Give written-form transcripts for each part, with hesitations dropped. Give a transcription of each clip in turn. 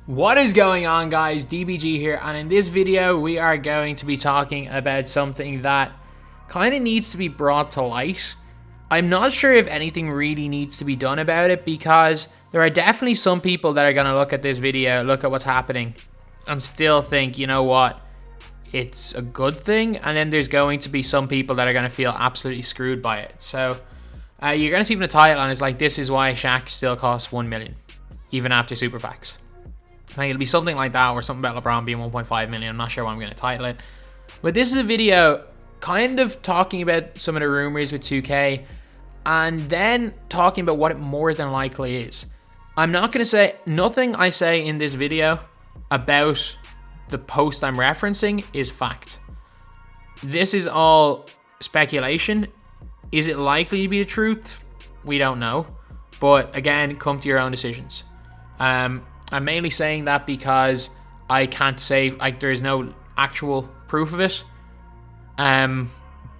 What is going on, guys? DBG here, and in this video we are going to be talking about something that kind of needs to be brought to light. I'm not sure if anything really needs to be done about it, because there are definitely some people that are going to look at this video, look at what's happening, and still think, you know what, it's a good thing, and then there's going to be some people that are going to feel absolutely screwed by it. So you're going to see from the title, and it's like, this is why Shaq still costs 1 million, even after super packs. Like, it'll be something like that, or something about LeBron being 1.5 million. I'm not sure what I'm going to title it. But this is a video kind of talking about some of the rumors with 2K, and then talking about what it more than likely is. I'm not going to say, nothing I say in this video about the post I'm referencing is fact. This is all speculation. Is it likely to be the truth? We don't know. But again, come to your own decisions. I'm mainly saying that because I can't say, like, there is no actual proof of it.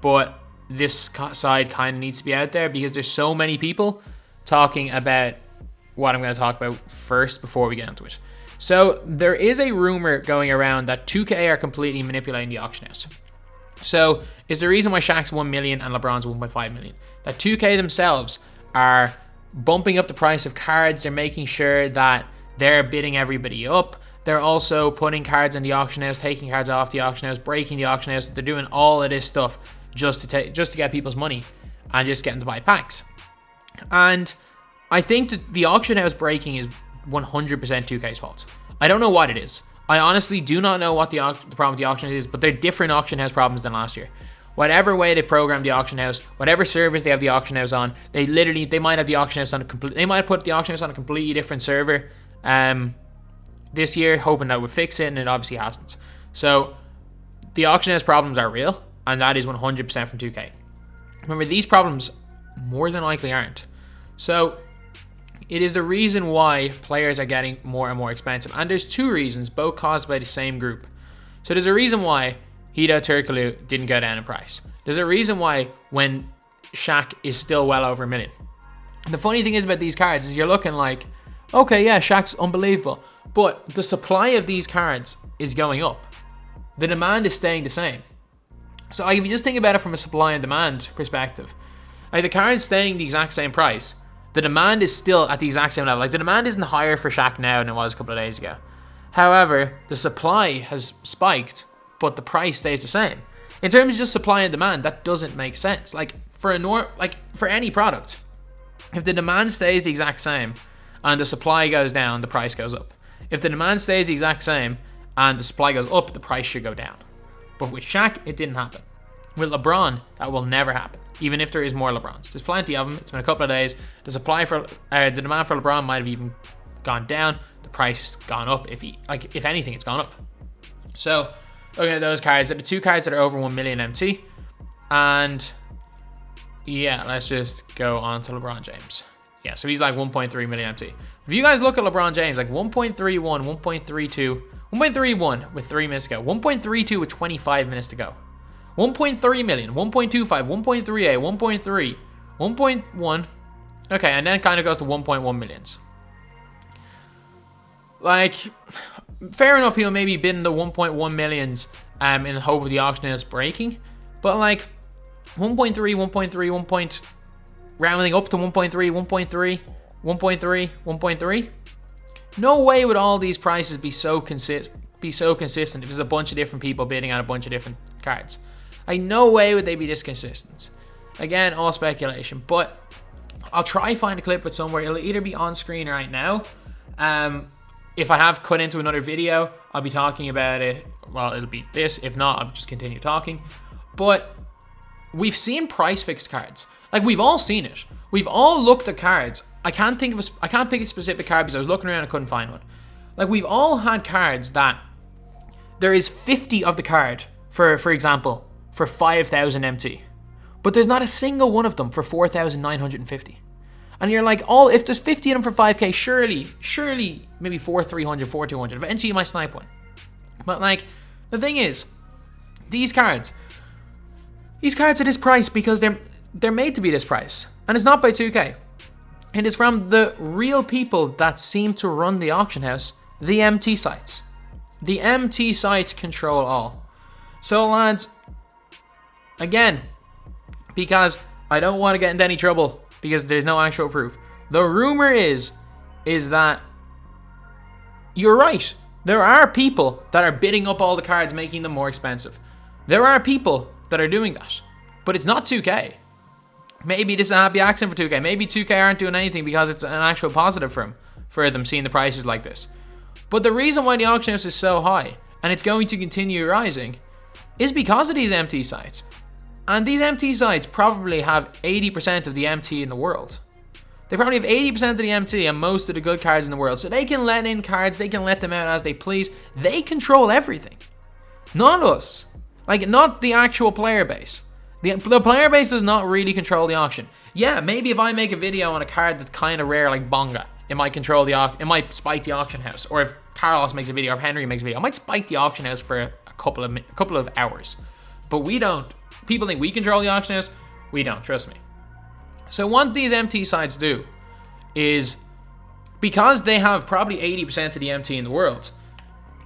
But this side kind of needs to be out there, because there's so many people talking about what I'm going to talk about first before we get into it. So there is a rumor going around that 2K are completely manipulating the auction house. So is the reason why Shaq's 1 million and LeBron's 1.5 million. That 2K themselves are bumping up the price of cards. They're making sure that they're bidding everybody up. They're also putting cards in the auction house, taking cards off the auction house, breaking the auction house. They're doing all of this stuff just to get people's money and just getting to buy packs. And I think that the auction house breaking is 100% 2K's fault. I don't know what it is. I honestly do not know what the problem with the auction house is, but they're different auction house problems than last year. Whatever way they've programmed the auction house, whatever servers they have the auction house on, they might have the auction house on they might have put the auction house on a completely different server this year, hoping that would fix it, and it obviously hasn't. So the auction house problems are real, and that is 100% from 2K. Remember, these problems more than likely aren't. So it is the reason why players are getting more and more expensive, and there's two reasons, both caused by the same group. So there's a reason why Hedo Turkoglu didn't go down in price. There's a reason why when Shaq is still well over a million. And the funny thing is about these cards is you're looking like, okay, yeah, Shaq's unbelievable, but the supply of these cards is going up. The demand is staying the same. So like, if you just think about it from a supply and demand perspective, like, the card's staying the exact same price. The demand is still at the exact same level. Like, the demand isn't higher for Shaq now than it was a couple of days ago. However, the supply has spiked, but the price stays the same. In terms of just supply and demand, that doesn't make sense. Like, for any product, if the demand stays the exact same and the supply goes down, the price goes up. If the demand stays the exact same and the supply goes up, the price should go down. But with Shaq, it didn't happen. With LeBron, that will never happen, even if there is more LeBrons. There's plenty of them. It's been a couple of days. The demand for LeBron might have even gone down. The price has gone up. If anything, it's gone up. So looking at those cards, the two cards that are over 1 million MT, and yeah, let's just go on to LeBron James. Yeah, so he's like 1.3 million MT. If you guys look at LeBron James, like 1.31, 1.32, 1.31 with 3 minutes to go, 1.32 with 25 minutes to go, 1.3 million, 1.25, 1.38, 1.3, 1.1. Okay, and then it kind of goes to 1.1 millions. Like, fair enough, he'll maybe bid in the 1.1 millions in the hope of the auction house breaking, but like 1.3, 1.3, rounding up to 1.3, 1.3, 1.3, 1.3. No way would all these prices be so consistent if there's a bunch of different people bidding on a bunch of different cards. Like, no way would they be this consistent. Again, all speculation, but I'll try find a clip with somewhere. It'll either be on screen right now. If I have cut into another video, I'll be talking about it. Well, it'll be this. If not, I'll just continue talking. But we've seen price fixed cards. Like, we've all seen it. We've all looked at cards. I can't pick a specific card because I was looking around and couldn't find one. Like, we've all had cards that there is 50 of the card, for example, for 5,000 MT. But there's not a single one of them for 4,950. And you're like, if there's 50 of them for 5k, surely maybe 4,300, 4,200. Eventually you might snipe one. But like, the thing is, these cards are this price because they're made to be this price. And it's not by 2K. It is from the real people that seem to run the auction house The MT sites. The MT sites control all. So lads, again, because I don't want to get into any trouble because there's no actual proof. The rumor is that you're right. There are people that are bidding up all the cards, making them more expensive. There are people that are doing that, but it's not 2K. Maybe this is a happy accident for 2K. Maybe 2K aren't doing anything because it's an actual positive for them seeing the prices like this. But the reason why the auction house is so high, and it's going to continue rising, is because of these MT sites. And these MT sites probably have 80% of the MT in the world. They probably have 80% of the MT and most of the good cards in the world. So they can let in cards, they can let them out as they please. They control everything. Not us. Like, not the actual player base. The player base does not really control the auction. Yeah, maybe if I make a video on a card that's kind of rare like Bonga, it might control the auction, it might spike the auction house. Or if Carlos makes a video or if Henry makes a video, it might spike the auction house for a couple of hours. But we don't. People think we control the auction house. We don't, trust me. So what these MT sites do is, because they have probably 80% of the MT in the world,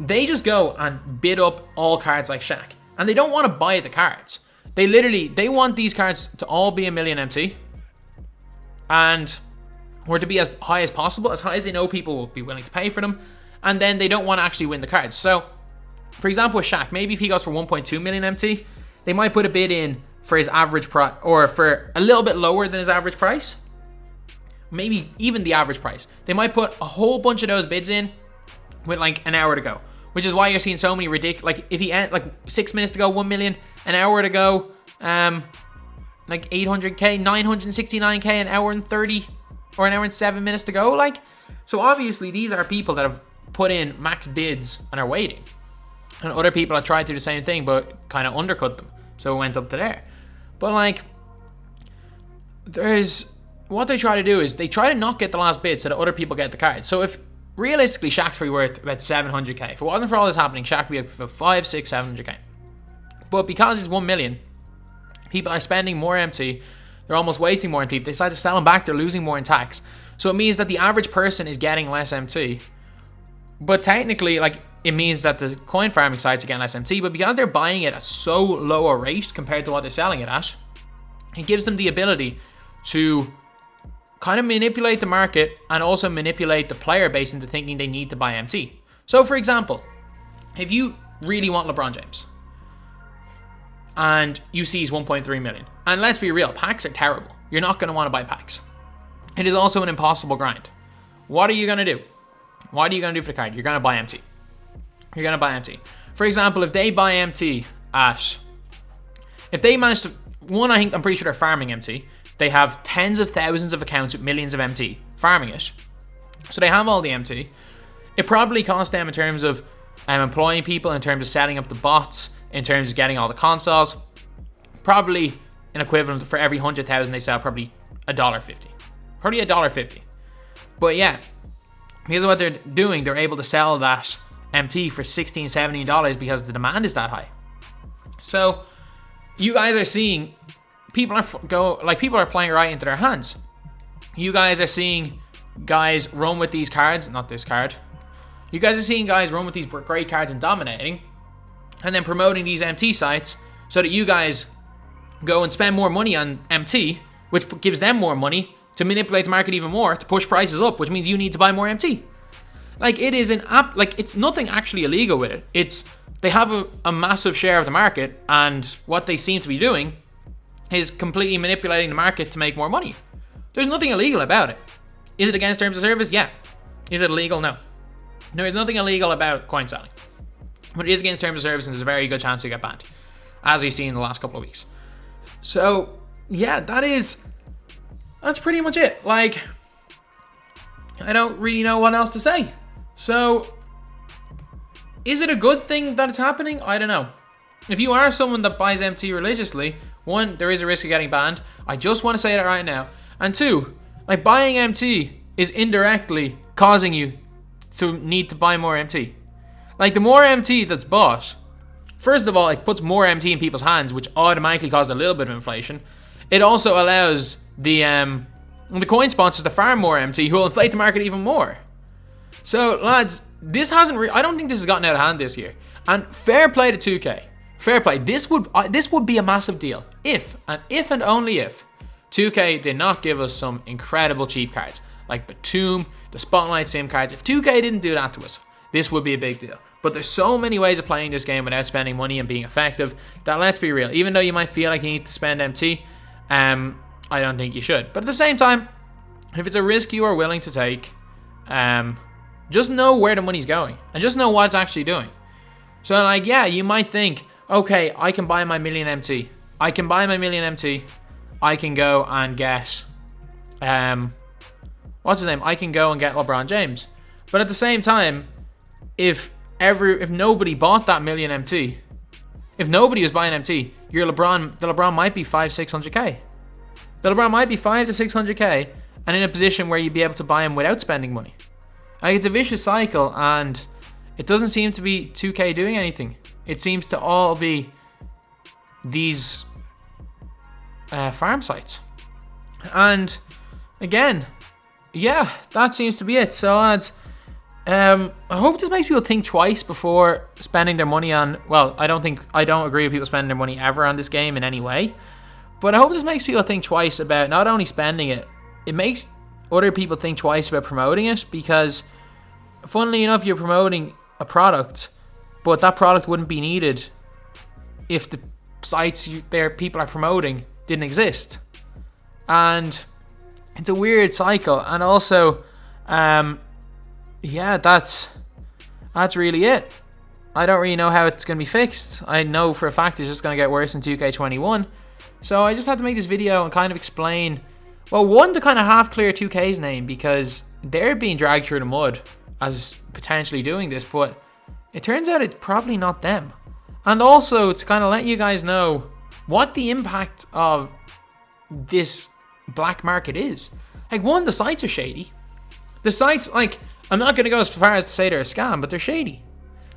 they just go and bid up all cards like Shaq. And they don't want to buy the cards. They want these cards to all be a million MT. Or to be as high as possible, as high as they know people will be willing to pay for them. And then they don't want to actually win the cards. So, for example with Shaq, maybe if he goes for 1.2 million MT, they might put a bid in for his average price, or for a little bit lower than his average price. Maybe even the average price. They might put a whole bunch of those bids in with like an hour to go. Which is why you're seeing so many ridiculous, like if he like 6 minutes to go, 1 million, an hour to go, like 800k, 969k, an hour and 30, or an hour and 7 minutes to go. Like, so obviously these are people that have put in max bids and are waiting. And other people have tried to do the same thing, but kind of undercut them. So it went up to there. But like, what they try to do is they try to not get the last bid so that other people get the card. So if realistically Shaq's probably worth about 700k. If it wasn't for all this happening, Shaq would be for 5, 6, 700k. But because it's 1 million, people are spending more MT. They're almost wasting more MT. If they decide to sell them back, they're losing more in tax. So it means that the average person is getting less MT. But technically, like, it means that the coin farming sites are getting less MT, but because they're buying it at so low a rate compared to what they're selling it at, it gives them the ability to kind of manipulate the market and also manipulate the player base into thinking they need to buy MT. So for example, if you really want LeBron James and you see he's 1.3 million, and let's be real, packs are terrible. You're not going to want to buy packs. It is also an impossible grind. What are you going to do? What are you going to do for the card? You're going to buy MT. You're going to buy MT. For example, if they buy MT if they manage to, I'm pretty sure they're farming MT. They have tens of thousands of accounts with millions of MT farming it. So they have all the MT. It probably costs them in terms of employing people, in terms of setting up the bots, in terms of getting all the consoles. Probably an equivalent for every 100,000 they sell, probably $1.50. Probably $1.50. But yeah, because of what they're doing, they're able to sell that MT for $16, $17 because the demand is that high. So you guys are seeing people are playing right into their hands. You guys are seeing guys run with these cards, not this card. You guys are seeing guys run with these great cards and dominating, and then promoting these MT sites so that you guys go and spend more money on MT, which gives them more money to manipulate the market even more, to push prices up, which means you need to buy more MT. Like, it is it's nothing actually illegal with it. They have a massive share of the market, and what they seem to be doing is completely manipulating the market to make more money. There's nothing illegal about it. Is it against terms of service? Yeah. Is it illegal? No. There's nothing illegal about coin selling. But it is against terms of service, and there's a very good chance to get banned, as we've seen in the last couple of weeks. So, yeah, that's pretty much it. Like, I don't really know what else to say. So, is it a good thing that it's happening? I don't know. If you are someone that buys MT religiously, one, there is a risk of getting banned. I just want to say that right now. And two, like, buying MT is indirectly causing you to need to buy more MT. Like, the more MT that's bought, first of all, it puts more MT in people's hands, which automatically causes a little bit of inflation. It also allows the coin sponsors to farm more MT, who will inflate the market even more. So, lads, this hasn't. I don't think this has gotten out of hand this year. And fair play to 2K. Fair play. This would be a massive deal if and only if 2K did not give us some incredible cheap cards like Batum, the Spotlight Sim cards. If 2K didn't do that to us, this would be a big deal. But there's so many ways of playing this game without spending money and being effective that, let's be real, even though you might feel like you need to spend MT, I don't think you should. But at the same time, if it's a risk you are willing to take, just know where the money's going and just know what it's actually doing. So like, yeah, you might think, okay, I can buy my million MT. I can buy my million MT. I can go and get, what's his name? I can go and get LeBron James. But at the same time, if nobody bought that million MT, if nobody was buying MT, the LeBron might be 500-600k. The LeBron might be 500 to 600k, and in a position where you'd be able to buy him without spending money. Like, it's a vicious cycle, and it doesn't seem to be 2K doing anything. It seems to all be these farm sites. And again, yeah, that seems to be it. So lads, I hope this makes people think twice before spending their money on, well, I don't agree with people spending their money ever on this game in any way, but I hope this makes people think twice about not only spending it, it makes other people think twice about promoting it, because funnily enough, you're promoting a product, but that product wouldn't be needed if the sites people are promoting didn't exist. And it's a weird cycle. And also, yeah, that's really it. I don't really know how it's going to be fixed. I know for a fact it's just going to get worse in 2K21. So I just had to make this video and kind of explain, well, one, to kind of half clear 2K's name, because they're being dragged through the mud as potentially doing this, but it turns out it's probably not them. And also to kind of let you guys know what the impact of this black market is. Like, one, the sites are shady. The sites, like, I'm not going to go as far as to say they're a scam, but they're shady.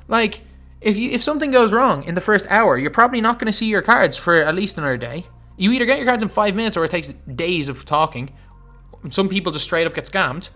Like, if something goes wrong in the first hour, you're probably not going to see your cards for at least another day. You either get your cards in 5 minutes or it takes days of talking. Some people just straight up get scammed.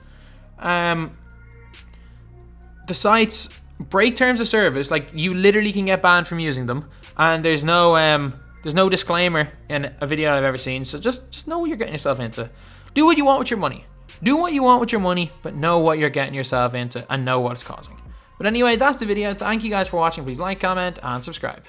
The sites break terms of service. Like, you literally can get banned from using them, and there's no disclaimer in a video I've ever seen. So just know what you're getting yourself into. Do what you want with your money. Do what you want with your money, but know what you're getting yourself into and know what it's causing. But anyway, that's the video. Thank you guys for watching. Please like, comment, and subscribe.